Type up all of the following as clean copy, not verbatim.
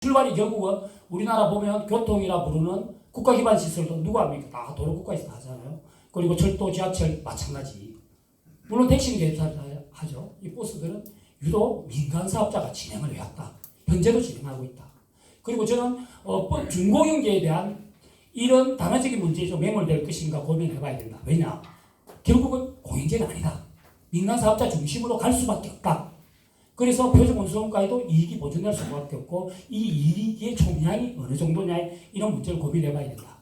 출발이 결국은 우리나라 보면 교통이라 부르는 국가기반 시설도 누가 합니까? 다 도로국가에서 다 하잖아요. 그리고 철도, 지하철 마찬가지. 물론 택시는 개발을 하죠. 이 버스들은 유독 민간 사업자가 진행을 해왔다. 현재도 진행하고 있다. 그리고 저는 중공영제에 대한 이런 단어적인 문제에 좀 매몰될 것인가 고민해봐야 된다. 왜냐? 결국은 공영제는 아니다. 민간 사업자 중심으로 갈 수밖에 없다. 그래서 표준건설원가에도 이익이 보존될 수밖에 없고 이 이익의 총량이 어느 정도냐 이런 문제를 고민해봐야 된다.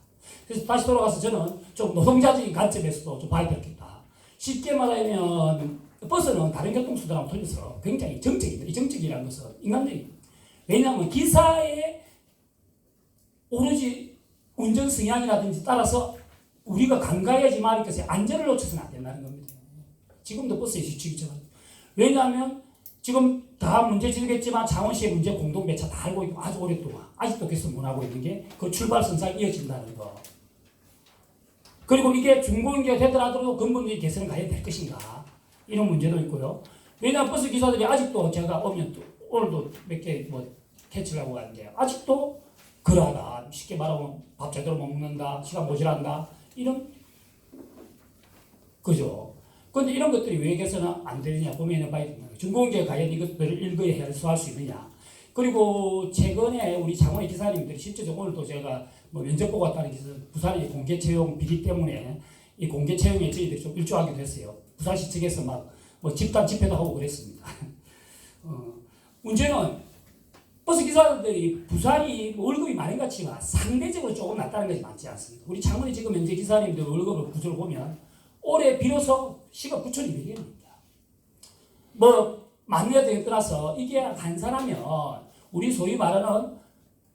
그래서 다시 돌아가서 저는 좀 노동자적인 관점에서도 좀 봐야 되겠다. 쉽게 말하면 버스는 다른 교통수단하고 틀려서 굉장히 정책입니다. 이 정책이라는 것은 인간적인. 왜냐하면 기사의 오로지 운전 성향이라든지 따라서 우리가 간과해야지만 것이 안전을 놓쳐서는 안 된다는 겁니다. 지금도 버스의 주축이죠. 왜냐하면 지금 다 문제 지르겠지만 창원시의 문제 공동배차 다 알고 있고 아주 오랫동안 아직도 개선 못하고 있는 게 그 출발 선상이 이어진다는 거. 그리고 이게 중공영제가 되더라도 근본적인 개선은 가야 될 것인가 이런 문제도 있고요. 왜냐하면 버스 기사들이 아직도 제가 오면 또 오늘도 몇 개 뭐 캐치를 하고 가는데 아직도 그러하다. 쉽게 말하면 밥 제대로 못 먹는다. 시간 모자란다. 이런 그죠. 그런데 이런 것들이 왜 개선은 안 되느냐 고민해 봐야 된다. 중공영제가 과연 이것들을 일거에 해소할 수 있느냐. 그리고 최근에 우리 창원의 기사님들이 실제적으로 오늘도 제가 뭐 면접 보고 왔다는 기사, 부산의 공개 채용 비리 때문에 이 공개 채용에 저희들이 좀 일조하기도 했어요. 부산시 측에서 막 뭐 집단 집회도 하고 그랬습니다. 문제는 버스 기사들이 부산이 월급이 많은 것 같지만 상대적으로 조금 낮다는 것이 맞지 않습니다. 우리 창원의 지금 현재 기사님들 월급을 구조를 보면 올해 비로소 시급 9,200원입니다. 뭐 만년 등에 떠나서 이게 간산하면 우리 소위 말하는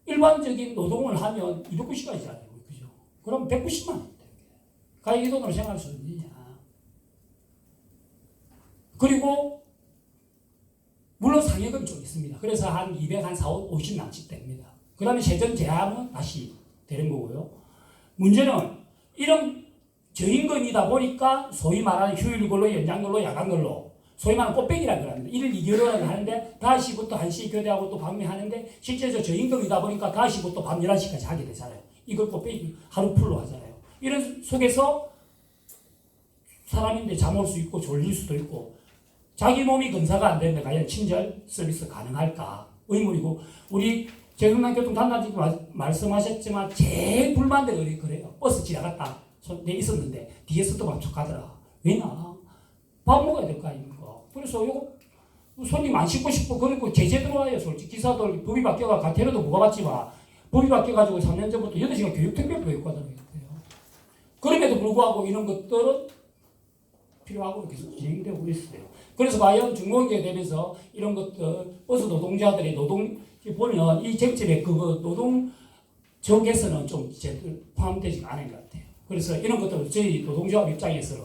일반적인 노동을 하면 290까지잖아요. 그죠? 그럼 190만 원입니다. 과연 이 돈으로 생활할 수 있느냐. 그리고 물론 상여금이 좀 있습니다. 그래서 한 200, 한 4, 50 낭씩됩니다. 그 다음에 세전 제한은 다시 되는 거고요. 문제는 이런 저임금이다 보니까 소위 말하는 휴일근로, 연장근로, 야간근로 소위 말하는 꽃배기라고 합니다. 1일 2개월을 하는데 5시부터 1시 교대하고 또 밤에 하는데 실제로 저임금이다 보니까 5시부터 밤 11시까지 하게 되잖아요. 이걸 꽃배기 하루 풀로 하잖아요. 이런 속에서 사람인데 잠 올 수 있고 졸릴 수도 있고 자기 몸이 검사가 안 되는데 과연 친절 서비스 가능할까 의문이고 우리 재경남 교통단장님도 말씀하셨지만 제일 불만된 게 그래요. 버스 지나갔다 내 있었는데 뒤에서도 막 촉하더라. 왜냐? 밥 먹어야 될 거 아닙니까? 그래서 이거 손님 안 싣고 싶어. 그리고 제재 들어와요. 솔직히 기사들 법이 바뀌어가 가테로도 먹어봤지만 법이 바뀌어가지고 3년 전부터 8시간 교육특별도 했거든요. 그럼에도 불구하고 이런 것들은 필요하고 계속 진행되고 있어요. 그래서 과연 중공영제가 되면서 이런 것들 버스 노동자들이 노동 보면 이 정책에 그거 노동 정에서는 좀 제대로 포함되지 않은 것 같아요. 그래서 이런 것들을 저희 노동조합 입장에서는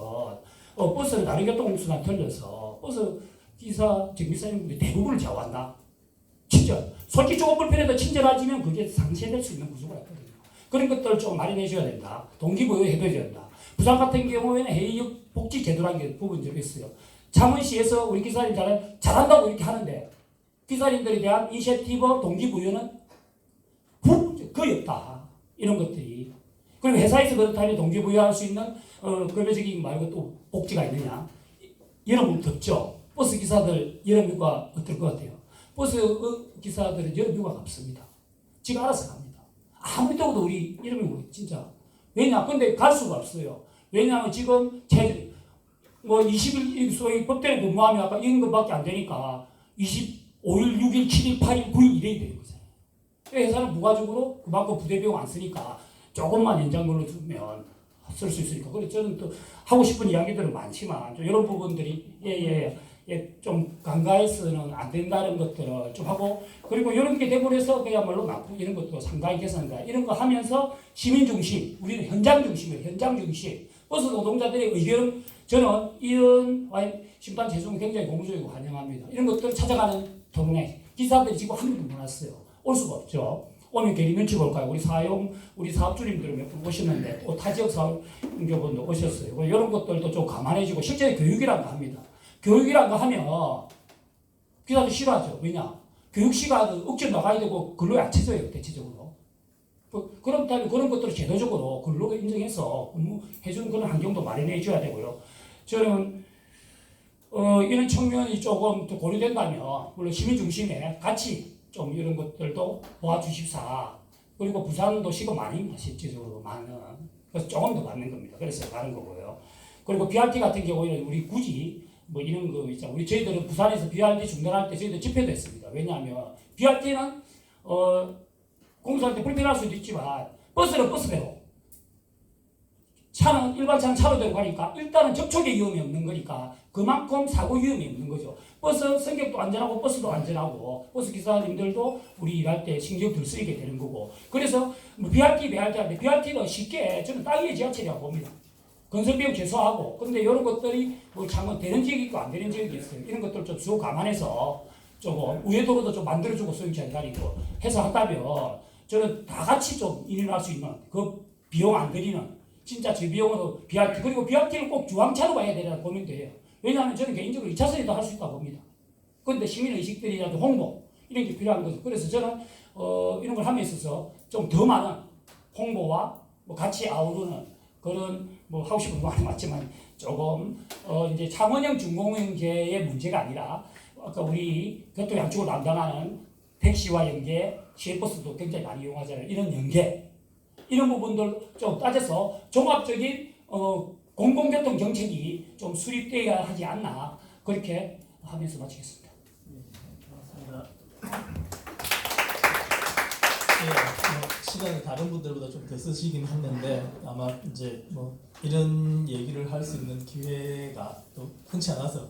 버스는 다른 교통공수랑 틀려서 버스 기사 정비사님들이 대부분을 좌우한다. 친절. 솔직히 조금 불편해도 친절하지면 그게 상쇄될 수 있는 구조가 있거든요. 그런 것들을 좀 마련해줘야 된다. 동기부여해줘야 된다. 부산 같은 경우에는 해외 복지 제도라는 게 부분적이 있어요. 창원시에서 우리 기사님 잘한다고 이렇게 하는데 기사님들에 대한 인센티브 동기부여는 거의 없다. 이런 것들이. 그리고 회사에서 그렇다면 동기부여할 수 있는 급여적인 말고 또 복지가 있느냐. 여러분 덥죠. 버스 기사들 여름휴가 어떨 것 같아요? 버스 기사들은 여름휴가가 없습니다. 지가 알아서 갑니다. 아무리 더워도 우리 여름휴가 진짜. 왜냐? 근데 갈 수가 없어요. 왜냐하면 지금 20일 소위 법대로 근무하면 아까 임금밖에 안 되니까 25일, 6일, 7일, 8일, 9일 이래야 되는 거잖아요. 회사는 부가적으로 그만큼 부대 비용 안 쓰니까 조금만 연장근로 주면 쓸 수 있으니까. 그래서 저는 또 하고 싶은 이야기들은 많지만 좀 이런 부분들이 좀 간과해서는 안 된다는 것들을 좀 하고 그리고 이런 게 되버려서 그야말로 나쁘고 이런 것도 상당히 개선한다. 이런 거 하면서 시민 중심, 우리는 현장 중심이에요. 현장 중심. 버스 노동자들의 의견 저는 이런 심판 재송이 굉장히 공조이고 환영합니다. 이런 것들을 찾아가는 동네 기사들이 지금 한 명도 못 왔어요. 올 수가 없죠. 오면 괜히 눈치 볼까요? 우리 사업주님들 몇 분 오셨는데 타 지역 사업분도 오셨어요. 이런 것들도 좀 감안해주고 실제 교육이란 거 합니다. 교육이란 거 하면 기사도 싫어하죠. 왜냐? 교육 시간을 억지로 나가야 되고 근로에 안 쳐져요 대체적으로. 그렇다면 그런 것들을 제도적으로 근로가 인정해서 근무해주는 그런 환경도 마련해 줘야 되고요. 저는 이런 측면이 조금 더 고려된다면 물론 시민 중심에 같이 좀 이런 것들도 도와주십사. 그리고 부산도 시가 많이 실질적으로 많은 그래서 조금 더 받는 겁니다. 그래서 가는 거고요. 그리고 BRT 같은 경우에는 우리 굳이 뭐 이런 거 있잖아요. 저희들은 부산에서 BRT 중단할 때 저희들 집회도 했습니다. 왜냐하면 BRT는 공사할 때 불편할 수도 있지만 버스는 버스대로 차는 일반 차는 차로대로 가니까 일단은 접촉의 위험이 없는 거니까 그만큼 사고 위험이 없는 거죠. 버스 승객도 안전하고 버스도 안전하고 버스 기사님들도 우리 일할 때 신경 덜 쓰이게 되는 거고. 그래서 뭐 BRT 하는데 BRT는 쉽게 저는 땅 위의 지하철이라고 봅니다. 건설 비용 최소화하고. 근데 이런 것들이 뭐 참 되는 지역이 있고 안 되는 지역이 있어요. 이런 것들 좀 주로 감안해서 조금 우회도로도 좀 만들어주고 소유자 기다리고 해서 한다면 저는 다 같이 좀 일어날 수 있는 그 비용 안 들이는 진짜 제 비용으로 BRT 그리고 BRT는 꼭 중앙차로 가야 되라는 고민도 해요. 왜냐하면 저는 개인적으로 2차선에도 할 수 있다고 봅니다. 그런데 시민의식들이라도 홍보 이런 게 필요한 거죠. 그래서 저는 이런 걸 함에 있어서 좀 더 많은 홍보와 뭐 같이 아우르는 그런 뭐 하고 싶은 말이 맞지만 조금 이제 창원형 중공영제의 문제가 아니라 아까 우리 교통 양쪽을 담당하는 택시와 연계, 시외버스도 굉장히 많이 이용하잖아요. 이런 연계 이런 부분들 좀 따져서 종합적인 공공교통 정책이 좀 수립되어야 하지 않나 그렇게 하면서 마치겠습니다. 고맙습니다. 시간이 다른 분들보다 좀 더 쓰시긴 했는데 아마 이제 뭐 이런 얘기를 할 수 있는 기회가 또 흔치 않아서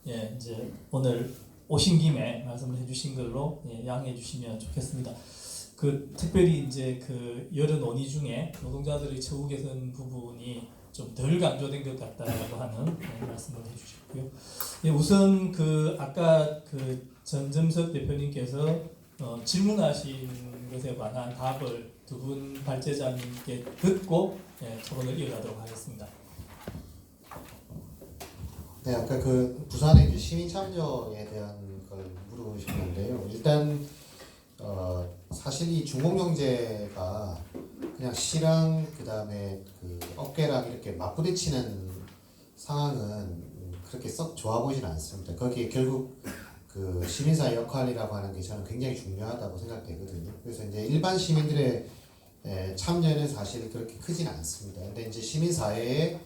이제 오늘 오신 김에 말씀을 해주신 걸로 양해해 주시면 좋겠습니다. 특별히 이제 여러 논의 중에 노동자들의 처우 개선 부분이 좀 덜 강조된 것 같다라고 하는 말씀을 해주셨고요. 우선 아까 전점석 대표님께서 질문하신 것에 관한 답을 두 분 발제자님께 듣고 토론을 이어가도록 하겠습니다. 네, 아까 부산의 이제 시민 참여에 대한 걸 물어보셨는데요. 일단 사실 이 중공경제가 그냥 시랑 그다음에 업계랑 이렇게 맞부딪히는 상황은 그렇게 썩 좋아 보이진 않습니다. 거기에 결국 시민사회 역할이라고 하는 게 저는 굉장히 중요하다고 생각되거든요. 그래서 이제 일반 시민들의 참여는 사실 그렇게 크진 않습니다. 근데 이제 시민사회의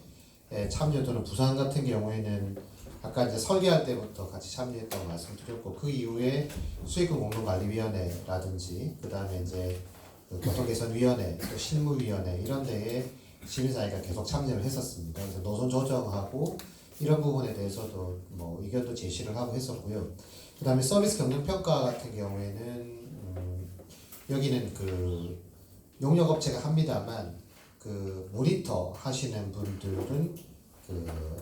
참여도는 부산 같은 경우에는 아까 이제 설계할 때부터 같이 참여했다고 말씀드렸고 그 이후에 수익금 공동관리위원회라든지 그 다음에 이제 교통개선위원회 또 실무위원회 이런 데에 시민사회가 계속 참여를 했었습니다. 그래서 노선 조정하고 이런 부분에 대해서도 뭐 의견도 제시를 하고 했었고요. 그 다음에 서비스 경영평가 같은 경우에는 여기는 용역업체가 합니다만 모니터 하시는 분들은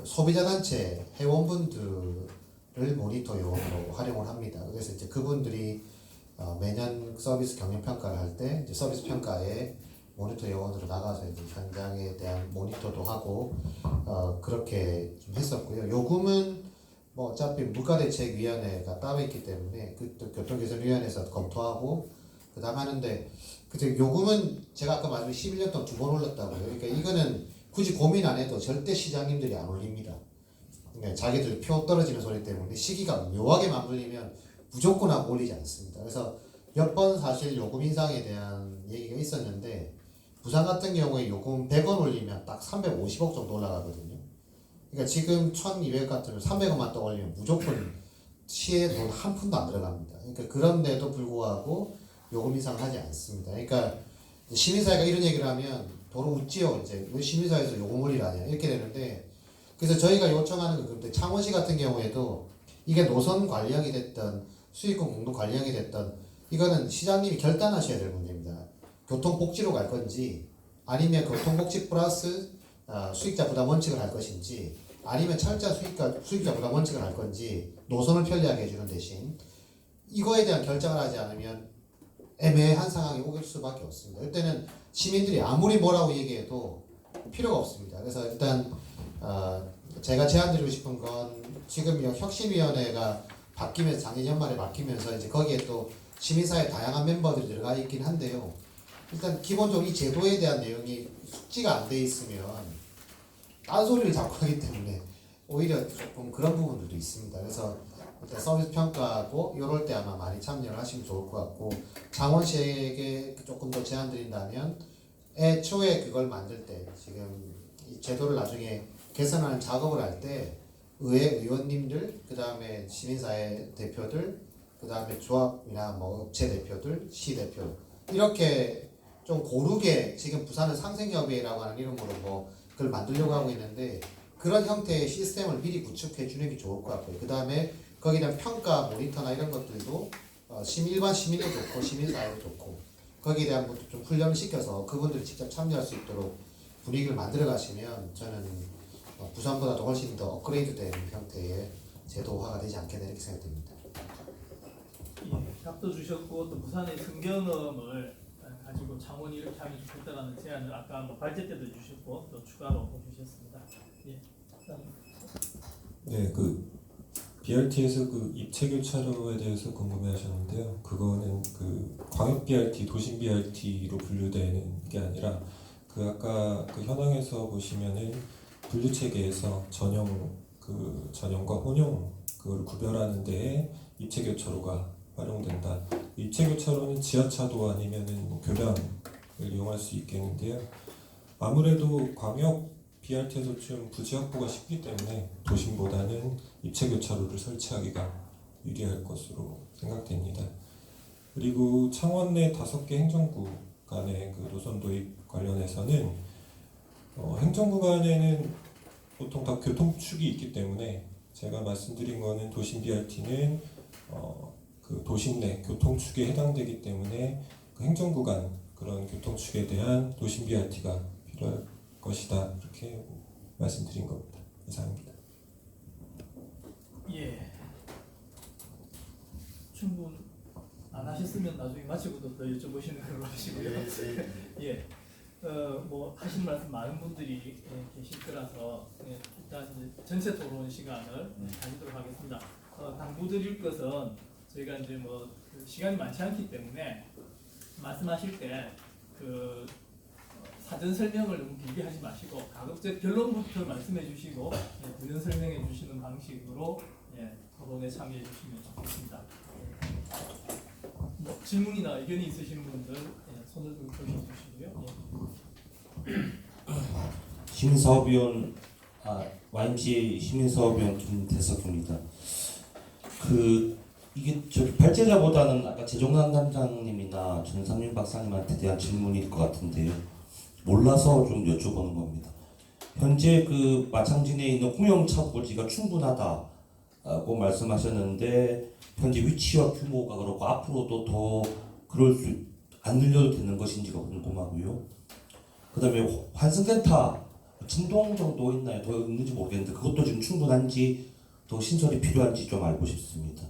소비자단체 회원분들을 모니터 요원으로 활용을 합니다. 그래서 이제 그분들이 매년 서비스 경영평가를 할 때 이제 서비스 평가에 모니터 요원으로 나가서 이제 현장에 대한 모니터도 하고 그렇게 좀 했었고요. 요금은 뭐 어차피 물가대책위원회가 따로 있기 때문에 교통개선위원회에서 검토하고 그다음 하는데 요금은 제가 아까 말씀드린 11년 동안 2번 올렸다고요. 그러니까 이거는 굳이 고민 안 해도 절대 시장님들이 안 올립니다. 그러니까 자기들 표 떨어지는 소리 때문에 시기가 묘하게 맞물리면 무조건 하고 올리지 않습니다. 그래서 몇 번 사실 요금 인상에 대한 얘기가 있었는데 부산 같은 경우에 요금 100원 올리면 딱 350억 정도 올라가거든요. 그러니까 지금 1200 같으면 300원만 더 올리면 무조건 시에 돈 한 푼도 안 들어갑니다. 그러니까 그런데도 불구하고 요금 인상을 하지 않습니다. 그러니까 시민사회가 이런 얘기를 하면 도로 웃지요. 이제 왜 시민사회에서 요금 올리라냐 이렇게 되는데 그래서 저희가 요청하는 건 그런데 창원시 같은 경우에도 이게 노선 관리형이 됐던 수익금 공동 관리형이 됐던 이거는 시장님이 결단하셔야 될 문제입니다. 교통복지로 갈 건지 아니면 교통복지 플러스 수익자 부담 원칙을 할 것인지 아니면 철저 수익자 부담 원칙을 할 건지 노선을 편리하게 해주는 대신 이거에 대한 결정을 하지 않으면 애매한 상황이 올 수밖에 없습니다. 이때는 시민들이 아무리 뭐라고 얘기해도 필요가 없습니다. 그래서 일단 제가 제안드리고 싶은 건 지금 혁신위원회가 바뀌면서 작년 연말에 바뀌면서 이제 거기에 또 시민사회 다양한 멤버들이 들어가 있긴 한데요. 일단 기본적으로 이 제도에 대한 내용이 숙지가 안 돼 있으면 딴소리를 자꾸 하기 때문에 오히려 조금 그런 부분들도 있습니다. 그래서 일단 서비스 평가하고 이럴 때 아마 많이 참여를 하시면 좋을 것 같고, 장원시에게 조금 더 제안 드린다면 애초에 그걸 만들 때 지금 이 제도를 나중에 개선하는 작업을 할 때 의회 의원님들, 그 다음에 시민사회 대표들, 그 다음에 조합이나 뭐 업체 대표들, 시 대표 이렇게 좀 고르게, 지금 부산은 상생협의회라고 하는 이름으로 뭐 그걸 만들려고 하고 있는데 그런 형태의 시스템을 미리 구축해 주는 게 좋을 것 같고요. 그 다음에 거기에 대한 평가 모니터나 이런 것들도 일반 시민도 좋고 시민사회도 좋고 거기에 대한 것도 좀 훈련을 시켜서 그분들이 직접 참여할 수 있도록 분위기를 만들어 가시면 저는 부산보다도 훨씬 더 업그레이드된 형태의 제도화가 되지 않겠나 이렇게 생각됩니다. 예, 답도 주셨고 또 부산의 승경험을 가지고 창원이 이렇게 하면 좋겠다라는 제안을 아까 뭐 발제 때도 주셨고 또 추가로 주셨습니다. 예. 네, 그 BRT에서 그 입체 교차로에 대해서 궁금해하셨는데요. 그거는 그 광역 BRT, 도심 BRT로 분류되는 게 아니라 그 아까 그 현황에서 보시면은 분류 체계에서 전용과 혼용 그걸 구별하는 데에 입체 교차로가 활용된다. 입체 교차로는 지하차도 아니면은 뭐 교량을 이용할 수 있겠는데요. 아무래도 광역 BRT에서 좀 부지 확보가 쉽기 때문에 도심보다는 입체 교차로를 설치하기가 유리할 것으로 생각됩니다. 그리고 창원 내 5개 행정구 간의 그 노선 도입 관련해서는 행정구 간에는 보통 다 교통축이 있기 때문에 제가 말씀드린 거는 도심 BRT는 그 도심 내 교통축에 해당되기 때문에 그 행정구 간 그런 교통축에 대한 도심 BRT가 필요할 것이다, 이렇게 말씀드린 겁니다. 이상입니다. 예. 충분 안 하셨으면 나중에 마치고도 더 여쭤보시는 걸로 하시고요. 예. 뭐 하시는 말씀 많은 분들이 계실 거라서 일단 이제 전체 토론 시간을 가지도록 하겠습니다. 당부드릴 것은 저희가 이제 그 시간이 많지 않기 때문에 말씀하실 때 그 사전 설명을 너무 길게 하지 마시고 가급적 결론부터 말씀해 주시고 부연 설명해 주시는 방식으로 토론에 참여해 주시면 좋겠습니다. 뭐 질문이나 의견이 있으신 분들 손을 들고 주시고요. 시민사업위원 YMCA 시민사업위원 김대석입니다. 이게 발제자보다는 아까 재종남 단장님이나 전상민 박사님한테 대한 질문일 것 같은데요. 몰라서 좀 여쭤보는 겁니다. 현재 그 마창진에 있는 홍영차고지가 충분하다고 말씀하셨는데 현재 위치와 규모가 그렇고 앞으로도 더 그럴 수 안 늘려도 되는 것인지가 궁금하고요. 그다음에 환승센터 진동 정도 있나요? 더 있는지 모르겠는데 그것도 지금 충분한지 더 신설이 필요한지 좀 알고 싶습니다.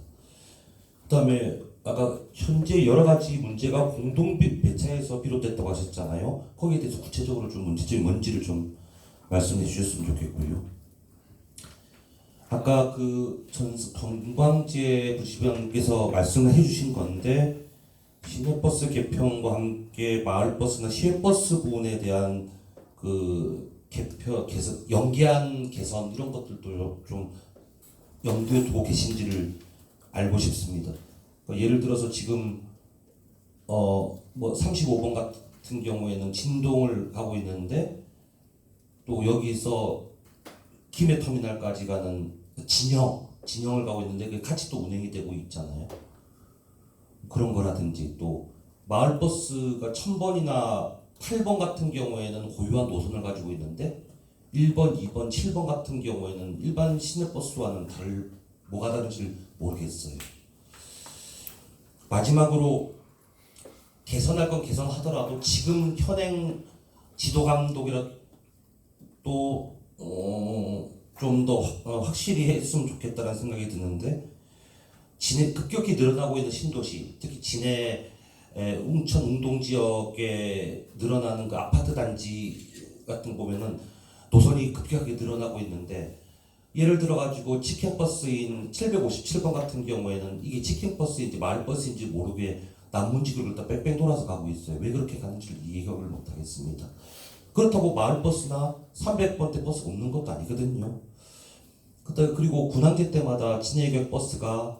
그다음에 아까 현재 여러 가지 문제가 공동 배차에서 비롯됐다고 하셨잖아요. 거기에 대해서 구체적으로 좀 문제점이 뭔지를 좀 말씀해 주셨으면 좋겠고요. 아까 그 정광재 부지변께서 말씀을 해주신 건데 시내버스 개편과 함께 마을버스나 시외버스 부분에 대한 그 개선, 연기한 개선 이런 것들도 좀 염두에 두고 계신지를 알고 싶습니다. 예를 들어서 지금 뭐 35번 같은 경우에는 진동을 하고 있는데 또 여기서 김해터미널까지 가는 진영을 가고 있는데 그게 같이 또 운행이 되고 있잖아요. 그런 거라든지 또 마을버스가 1000번이나 8번 같은 경우에는 고유한 노선을 가지고 있는데 1번, 2번, 7번 같은 경우에는 일반 시내버스와는 뭐가 다른지 모르겠어요. 마지막으로 개선할 건 개선하더라도 지금 현행 지도감독이라 또 좀 더 확실히 했으면 좋겠다는 생각이 드는데 급격히 늘어나고 있는 신도시, 특히 진해 웅천 웅동 지역에 늘어나는 그 아파트 단지 같은 거 보면은 노선이 급격하게 늘어나고 있는데 예를 들어가지고 직행버스인 757번 같은 경우에는 이게 직행버스인지 마을버스인지 모르게 남문지구를 다 뺑뺑 돌아서 가고 있어요. 왜 그렇게 가는지를 이해를 못하겠습니다. 그렇다고 마을버스나 300번대 버스가 없는 것도 아니거든요. 그리고 군항제 때마다 진해역 버스가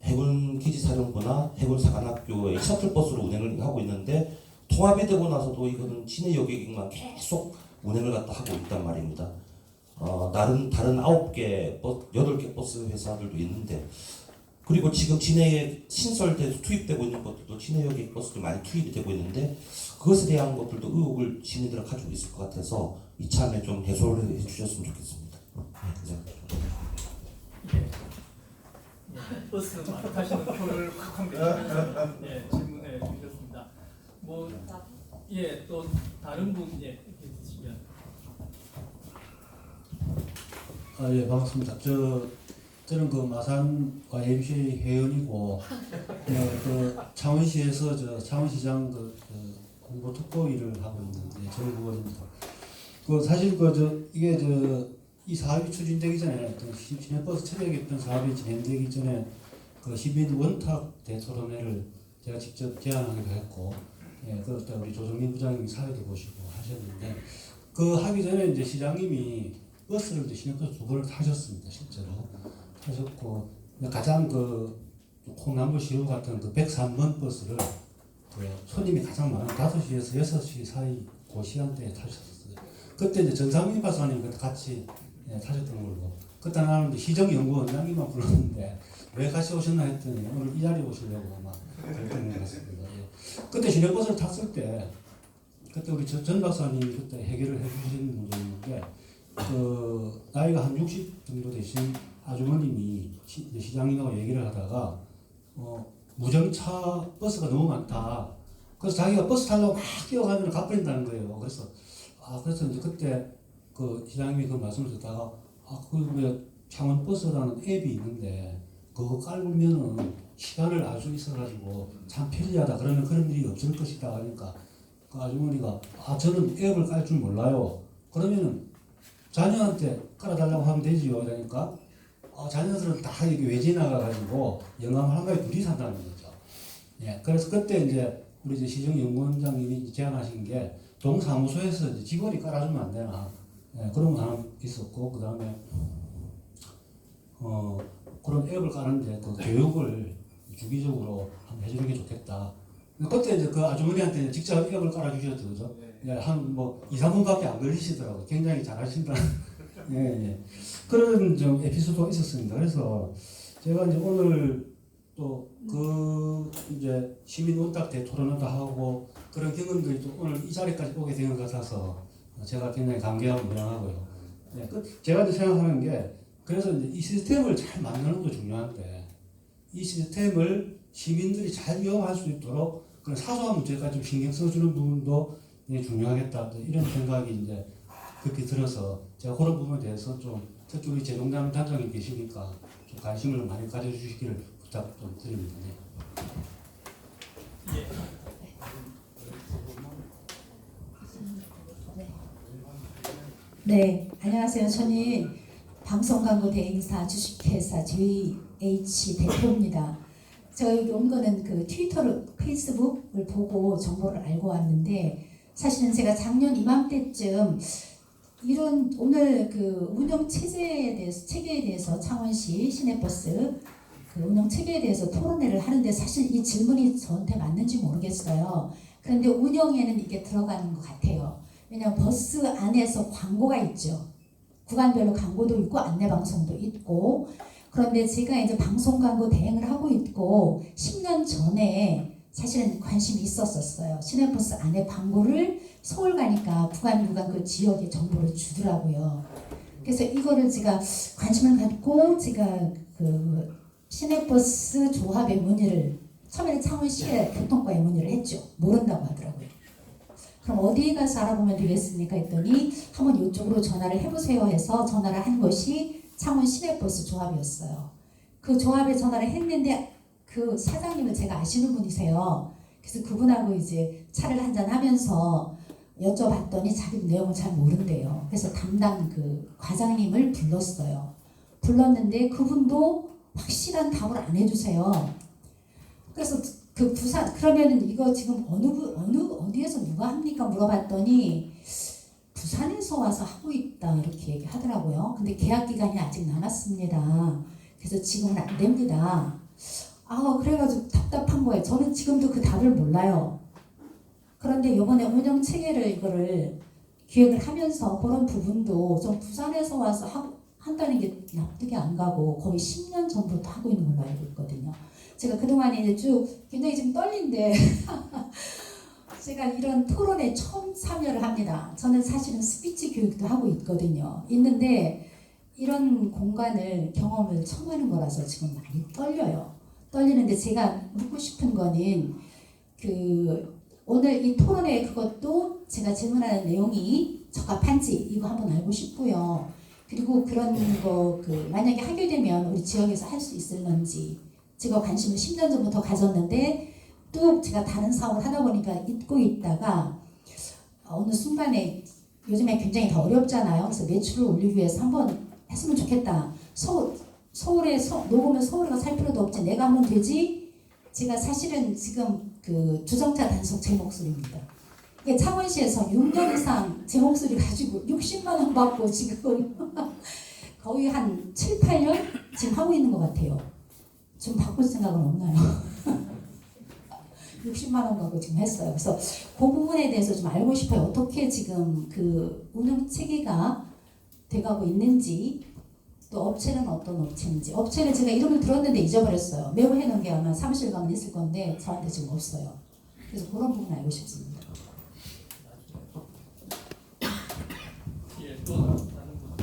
해군기지사령부나 해군사관학교의 셔틀버스로 운행을 하고 있는데 통합이 되고 나서도 이거는 진해역에만 계속 운행을 갖다 하고 있단 말입니다. 다른 9개, 8개 버스 회사들도 있는데 그리고 지금 진해에 신설돼서 투입되고 있는 것들도 진해역에 버스도 많이 투입이 되고 있는데 그것에 대한 것들도 의혹을 시민들은 가지고 있을 것 같아서 이참에 좀 해소를 해주셨으면 좋겠습니다. 버스 많이 타시는 표를 확 질문해 주셨습니다. 또 다른 분 해주시면. 예, 반갑습니다. 저는 그 마산 YMCA 회원이고, 그 창원시에서 창원시장 홍보 특보 일을 하고 있는데, 정부원입니다. 사실 이게 이 사업이 추진되기 전에, 시내버스 체계개편 사업이 진행되기 전에, 시민 원탁 대토론회를 제가 직접 제안하기도 했고, 그때 우리 조정민 부장님이 사회도 보시고 하셨는데, 하기 전에 이제 시장님이 버스를 시내버스 2번을 타셨습니다, 실제로. 하셨고, 가장 콩나물 시루 같은 103번 버스를 손님이 가장 많은 5시에서 6시 사이 그 시간대에 타셨었어요. 그때 이제 전상민 박사님 같이 타셨던 걸로. 그때 나는 시정연구원장님만 불렀는데 왜 같이 오셨나 했더니 오늘 이 자리에 오시려고 아마 그랬던 것 같습니다. 그때 시내버스를 탔을 때 그때 우리 전 박사님이 그때 해결을 해주신 문제였는데 나이가 한 60 정도 되신 아주머님이 시장님하고 얘기를 하다가 무정차 버스가 너무 많다. 그래서 자기가 버스 타려고 막 뛰어가면 가버린다는 거예요. 그래서 이제 그때 시장님이 그 말씀을 듣다가 왜 창원 버스라는 앱이 있는데 그거 깔면은 시간을 알 수 있어가지고 참 편리하다. 그러면 그런 일이 없을 것이다 하니까 그 아주머니가 저는 앱을 깔 줄 몰라요. 그러면은 자녀한테 깔아달라고 하면 되지요. 그러니까 자녀들은 다 이게 외지 나가가지고 영암을 한가에 둘이 산다는 거죠. 그래서 그때 이제 우리 시정연구원장님이 제안하신 게 동사무소에서 이제 직원이 깔아주면 안 되나. 그런 거 하나 있었고, 그 다음에 그런 앱을 까는데 교육을 주기적으로 한번 해주는 게 좋겠다. 그때 이제 그 아주머니한테 직접 앱을 깔아주셨죠, 그죠? 한 2, 3분밖에 안 걸리시더라고요. 굉장히 잘하신다는. 그런 좀 에피소드가 있었습니다. 그래서 제가 이제 오늘 또 이제 시민 원탁 대토론회도 하고 그런 경험들이 또 오늘 이 자리까지 오게 된 것 같아서 제가 굉장히 감개하고 무량하고요. 제가 이제 생각하는 게 그래서 이제 이 시스템을 잘 만드는 것도 중요한데 이 시스템을 시민들이 잘 이용할 수 있도록 그런 사소한 문제까지 좀 신경 써주는 부분도 중요하겠다. 이런 생각이 이제 그렇게 들어서 제가 그런 부분에 대해서 좀 특히 우리 재동담 단장님 계시니까 좀 관심을 많이 가져주시기를 부탁 좀 드립니다. 네, 안녕하세요. 저는 방송광고 대행사 주식회사 JH 대표입니다. 제가 여기 온 거는 트위터를, 페이스북을 보고 정보를 알고 왔는데 사실은 제가 작년 이맘때쯤 이런 오늘 운영 체계에 대해서 창원시 시내버스 운영 체계에 대해서 토론회를 하는데 사실 이 질문이 저한테 맞는지 모르겠어요. 그런데 운영에는 이게 들어가는 것 같아요. 왜냐하면 버스 안에서 광고가 있죠. 구간별로 광고도 있고 안내방송도 있고 그런데 제가 이제 방송 광고 대행을 하고 있고 10년 전에 사실은 관심이 있었어요. 시내버스 안에 광고를 서울 가니까 구간 그 지역의 정보를 주더라고요. 그래서 이거를 제가 관심을 갖고 제가 시내버스 조합의 문의를 처음에는 창원시에 교통과에 문의를 했죠. 모른다고 하더라고요. 그럼 어디에 가서 알아보면 되겠습니까? 했더니 한번 이쪽으로 전화를 해보세요 해서 전화를 한 것이 창원 시내버스 조합이었어요. 그 조합에 전화를 했는데 그 사장님을 제가 아시는 분이세요. 그래서 그분하고 이제 차를 한잔 하면서 여쭤봤더니 자기 내용을 잘 모른대요. 그래서 담당 과장님을 불렀어요. 불렀는데 그분도 확실한 답을 안 해주세요. 그래서 그 부산 그러면은 이거 지금 어디에서 누가 합니까 물어봤더니 부산에서 와서 하고 있다 이렇게 얘기하더라고요. 근데 계약 기간이 아직 남았습니다. 그래서 지금은 안 됩니다. 그래가지고 답답한 거예요. 저는 지금도 그 답을 몰라요. 그런데 이번에 운영 체계를 이거를 기획을 하면서 그런 부분도 좀 부산에서 와서 한다는 게 납득이 안 가고 거의 10년 전부터 하고 있는 걸로 알고 있거든요. 제가 그동안에 이제 쭉 굉장히 지금 떨린데 제가 이런 토론에 처음 참여를 합니다. 저는 사실은 스피치 교육도 하고 있는데 이런 공간을 경험을 처음 하는 거라서 지금 많이 떨리는데 제가 묻고 싶은 거는 오늘 이 토론회 그것도 제가 질문하는 내용이 적합한지 이거 한번 알고 싶고요. 그리고 그런 거 만약에 하게 되면 우리 지역에서 할 수 있을런지 제가 관심을 10년 전부터 가졌는데 또 제가 다른 사업을 하다 보니까 잊고 있다가 어느 순간에 요즘에 굉장히 더 어렵잖아요. 그래서 매출을 올리기 위해서 한번 했으면 좋겠다. 서울에 녹으면 서울에 가서 살 필요도 없지. 내가 하면 되지. 제가 사실은 지금 주정자 단속 제 목소리입니다. 이게 창원시에서 6년 이상 제 목소리 가지고 60만 원 받고 지금 거의 한 7, 8년 지금 하고 있는 것 같아요. 좀 바꿀 생각은 없나요? 60만 원 받고 지금 했어요. 그래서 그 부분에 대해서 좀 알고 싶어요. 어떻게 지금 운영 체계가 돼가고 있는지, 또 업체는 어떤 업체인지. 업체를 제가 이름을 들었는데 잊어버렸어요. 매우 해놓은 게 아마 사무실 가면 있을 건데 저한테 지금 없어요. 그래서 그런 부분 알고 싶습니다. 또 다른 분.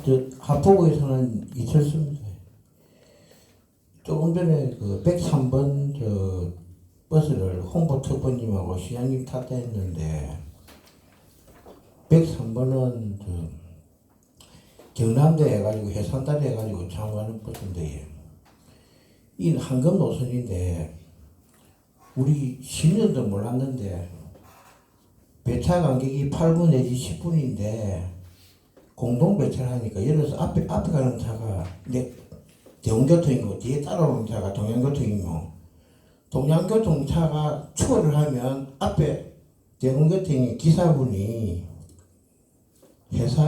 네. 하포구에서는 이철수입니다. 조금 전에 103번 버스를 홍보 특보님하고 시장님 탔다 했는데 103번은 경남대 해가지고 해산다리 해가지고 장관하는 버스인데 이 한금 노선인데 우리 10년도 몰랐는데 배차 간격이 8분 내지 10분인데 공동 배차를 하니까 예를 들어서 앞에 가는 차가 대원교통이고 뒤에 따라오는 차가 동양교통이고 동양교통 차가 추월을 하면 앞에 대원교통의 기사분이 회사에